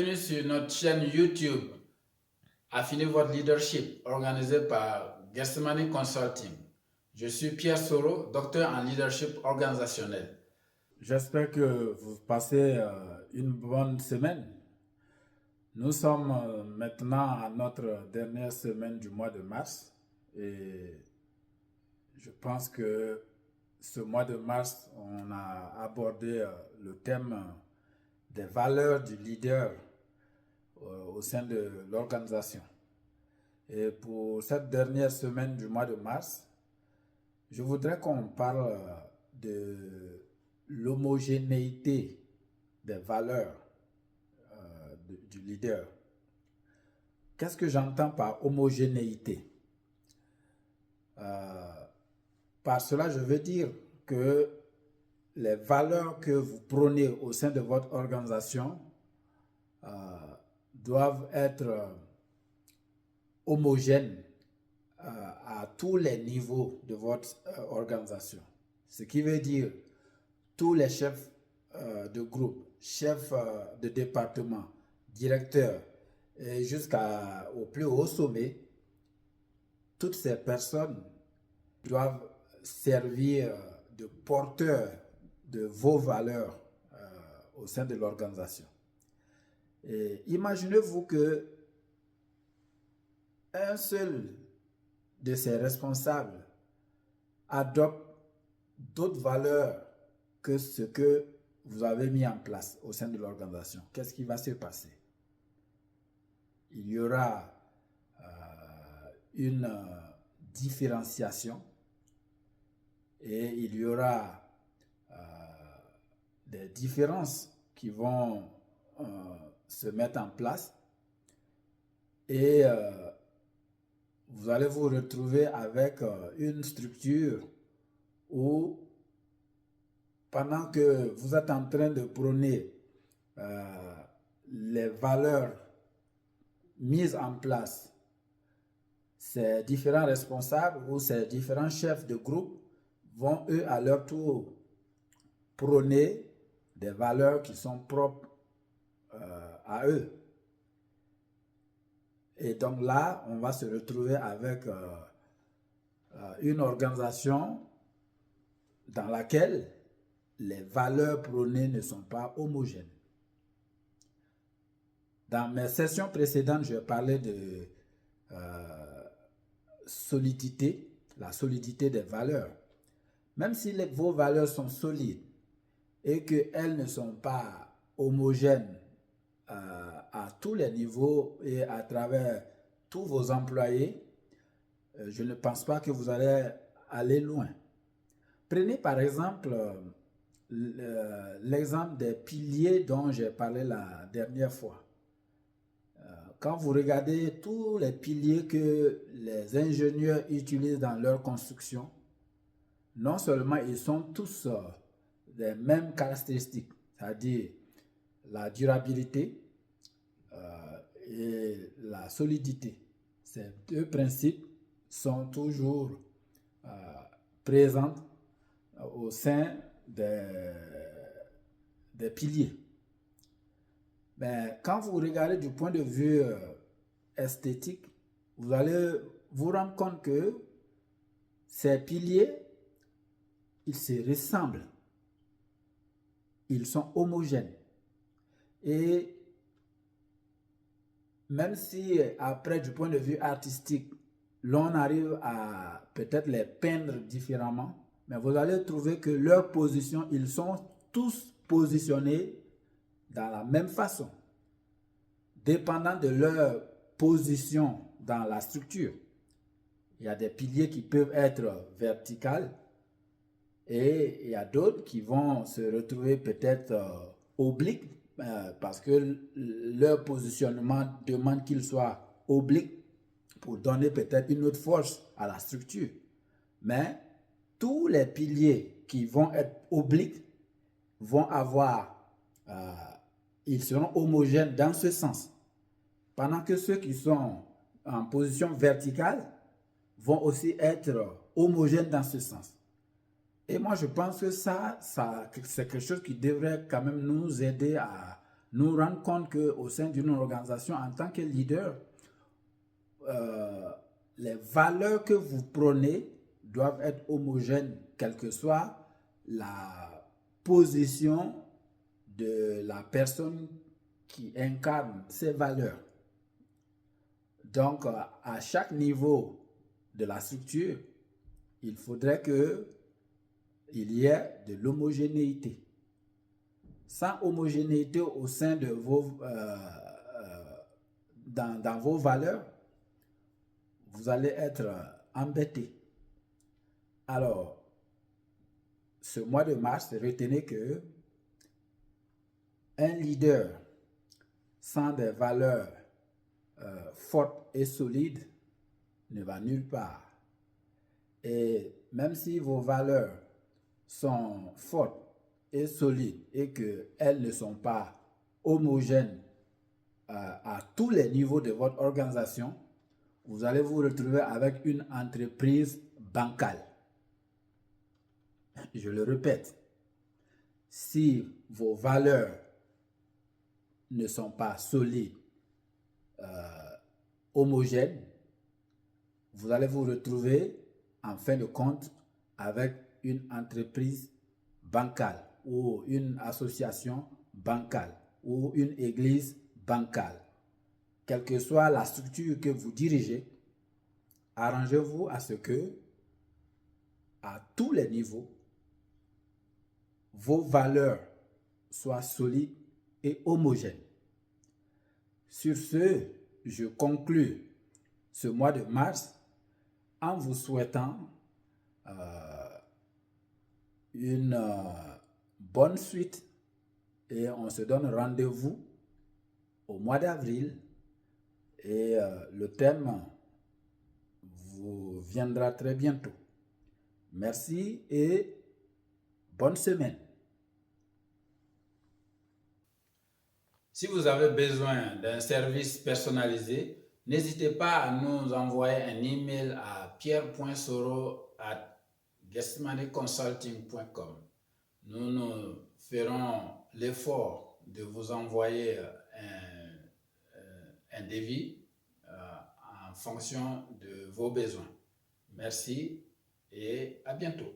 Bienvenue sur notre chaîne YouTube Affinez votre leadership, organisée par Guestemani Consulting. Je suis Pierre Soro, docteur en leadership organisationnel. J'espère que vous passez une bonne semaine. Nous sommes maintenant à notre dernière semaine du mois de mars et je pense que ce mois de mars, on a abordé le thème des valeurs du leader au sein de l'organisation. Et pour cette dernière semaine du mois de mars, je voudrais qu'on parle de l'homogénéité des valeurs du leader. Qu'est-ce que j'entends par homogénéité? Par cela, je veux dire que les valeurs que vous prônez au sein de votre organisation doivent être homogènes à tous les niveaux de votre organisation. Ce qui veut dire tous les chefs de groupe, chefs de département, directeurs, et jusqu'au plus haut sommet, toutes ces personnes doivent servir de porteurs de vos valeurs au sein de l'organisation. Et imaginez-vous que un seul de ces responsables adopte d'autres valeurs que ce que vous avez mis en place au sein de l'organisation. Qu'est-ce qui va se passer? Il y aura une différenciation et il y aura des différences qui vont se mettre en place et vous allez vous retrouver avec une structure où pendant que vous êtes en train de prôner les valeurs mises en place, ces différents responsables ou ces différents chefs de groupe vont eux à leur tour prôner des valeurs qui sont propres à eux. Et donc là, on va se retrouver avec une organisation dans laquelle les valeurs prônées ne sont pas homogènes. Dans mes sessions précédentes, je parlais de solidité, la solidité des valeurs. Même si vos valeurs sont solides et qu'elles ne sont pas homogènes à tous les niveaux et à travers tous vos employés, je ne pense pas que vous allez aller loin. Prenez par exemple l'exemple des piliers dont j'ai parlé la dernière fois. Quand vous regardez tous les piliers que les ingénieurs utilisent dans leur construction, non seulement ils sont tous des mêmes caractéristiques, c'est-à-dire la durabilité et la solidité. Ces deux principes sont toujours présents au sein des piliers. Mais quand vous regardez du point de vue esthétique, vous allez vous rendre compte que ces piliers, ils se ressemblent. Ils sont homogènes. Et même si après, du point de vue artistique, l'on arrive à peut-être les peindre différemment, mais vous allez trouver que leur position, ils sont tous positionnés dans la même façon, dépendant de leur position dans la structure. Il y a des piliers qui peuvent être verticaux et il y a d'autres qui vont se retrouver peut-être obliques parce que leur positionnement demande qu'ils soient obliques pour donner peut-être une autre force à la structure. Mais tous les piliers qui vont être obliques vont avoir, ils seront homogènes dans ce sens. Pendant que ceux qui sont en position verticale vont aussi être homogènes dans ce sens. Et moi, je pense que ça c'est quelque chose qui devrait quand même nous aider à nous rendre compte qu'au sein d'une organisation, en tant que leader, les valeurs que vous prônez doivent être homogènes, quelle que soit la position de la personne qui incarne ces valeurs. Donc, à chaque niveau de la structure, il faudrait qu'il y ait de l'homogénéité. Sans homogénéité au sein de dans vos valeurs, vous allez être embêté. Alors, ce mois de mars, retenez que un leader sans des valeurs fortes et solides ne va nulle part. Et même si vos valeurs sont fortes et solides et qu'elles ne sont pas homogènes à tous les niveaux de votre organisation, vous allez vous retrouver avec une entreprise bancale. Je le répète, si vos valeurs ne sont pas solides, homogènes, vous allez vous retrouver en fin de compte avec une entreprise bancale ou une association bancale ou une église bancale. Quelle que soit la structure que vous dirigez, arrangez-vous à ce que, à tous les niveaux, vos valeurs soient solides et homogènes. Sur ce, je conclus ce mois de mars en vous souhaitant une bonne suite et on se donne rendez-vous au mois d'avril et le thème vous viendra très bientôt. Merci et bonne semaine. Si vous avez besoin d'un service personnalisé, n'hésitez pas à nous envoyer un email à pierre.soro@guestmoneyconsulting.com. Nous ferons l'effort de vous envoyer un devis en fonction de vos besoins. Merci et à bientôt.